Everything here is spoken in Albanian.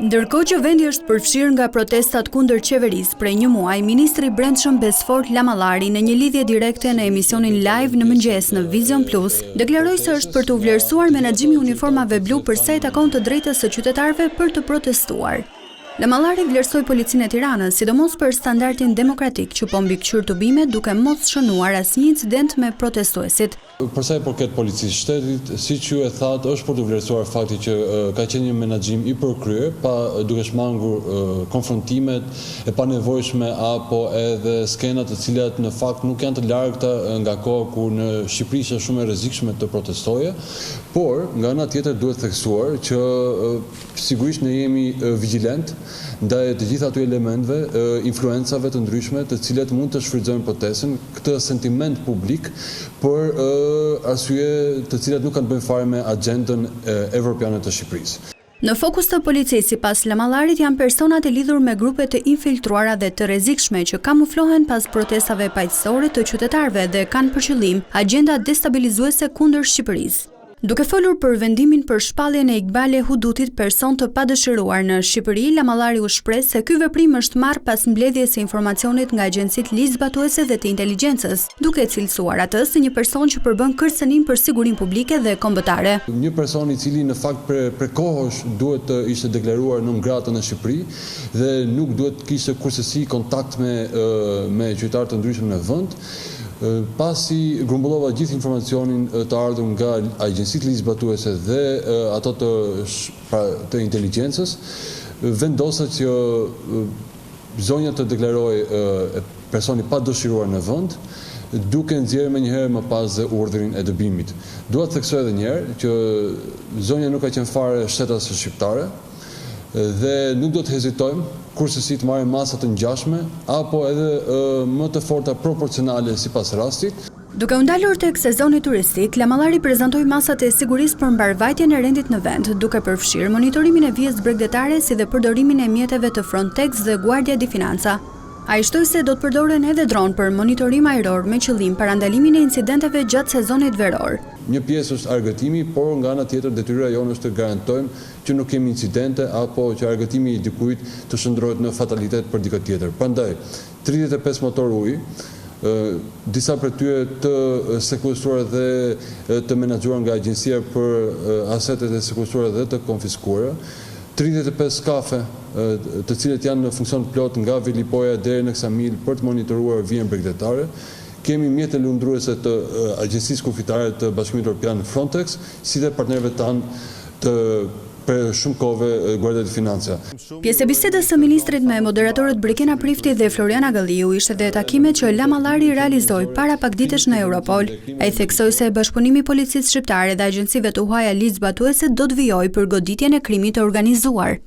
Ndërkohë që vendi është përfshirë nga protestat kundër qeverisë prej një muaji, ministri i Brendshëm Besfort Lamallari në një lidhje direkte në emisionin live në mëngjes në Vision Plus, deklaroi se është për të vlerësuar menaxhimi i uniformave blu për sa i takon të drejtës së qytetarëve për të protestuar. Lamallari vlerësoi Policinë e Tiranës, sidomos për standardin demokratik që po mbikëqyr tubimet duke mos shënuar asnjë incident me protestuesit. Për sa i përket policisë shtetit, siç ju e thatë, është për të vlerësuar fakti që ka qenë një menaxhim i përkryer, pa duke shmangur konfrontimet e panevojshme apo edhe skenat të cilat në fakt nuk janë të largta nga koha kur në Shqipëri është shumë e rrezikshme të protestoje, por nga ana tjetër duhet theksuar që sigurisht ne jemi vigjilent ndaj të gjitha ato elementeve, influencave të ndryshme, të cilat mund të shfrytëzojnë protestën, këtë sentiment publik për arsye të cilat nuk kanë të bëjnë fare me agjendën evropiane të Shqipërisë. Në fokus të policisë, sipas Lamallarit, janë personat e lidhur me grupe të infiltruara dhe të rrezikshme që kamuflohen pas protestave paqësore të qytetarëve dhe kanë për qëllim agjenda destabilizuese kundër Shqipërisë. Duke folur për vendimin për shpalljen e Iqbal Hudutit, person të padëshiruar në Shqipëri, Lamallari u shpreh se ky veprim është marrë pas mbledhjes së informacionit nga agjencitë ligjzbatuese dhe të inteligjencës, duke cilësuar atë si një person që përbën kërcënim për sigurinë publike dhe kombëtare. Një person i cili në fakt për kohësh duhet të ishte deklaruar non grata në Shqipëri dhe nuk duhet të kishte kurrësi kontakt me qytetarë të ndryshëm në vend. Pasi grumbullova gjithë informacionin të ardhur nga agjencitë ligjzbatuese dhe ato të inteligjencës, vendosa që zonja të deklaroj personi pa dëshiruar në vend, duke nxjerrë menjëherë më pas dhe urdhrin e dëbimit. Dua të theksoj edhe një herë që zonja nuk ka qenë fare shtetase shqiptare dhe nuk do të hezitojmë kurse të marrim masa të ngjashme apo edhe më të forta proporcionale sipas rastit. Duke u ndalur tek sezoni turistik, Lamallari prezantoi masat e sigurisë për mbarvajtjen e rendit në vend, duke përfshirë monitorimin e vijës bregdetare si dhe përdorimin e mjeteve të Frontex dhe Guardia di Finanza. Ai shtoi se do të përdoren edhe dron për monitorim ajror me qëllim parandalimin e incidenteve gjatë sezonit veror. Një pjesë është argëtimi, por nga ana tjetër detyra jonë është të garantojmë që nuk kemi incidente apo që argëtimi i dikujt të shndrohet në fatalitet për dikë tjetër. Prandaj, 35 motor ujë, disa për tyre të sekuestruar dhe të menaxhuar nga agjencia për asetet e sekuestruara dhe të konfiskuara, 35 kafe të cilët janë në funksion plot nga Vilipoja deri në Ksamil për të monitoruar vijën bregdetare. Kemi mjete lundruese të agjencisë kufitare të Bashkimit Evropian Frontex, si dhe partnerëve tanë të për shumë kohëve Guardia di Finanza. Pjesë e bisedës së ministrit me moderatorët Brikena Prifti dhe Floriana Gëlliu ishte dhe takimet që Lamallari realizoi para pak ditësh në Europol. Ai theksoi se bashkëpunimi i policisë shqiptare dhe agjencive të huaja ligjzbatuese do të vijojë për goditjen e krimit të organizuar.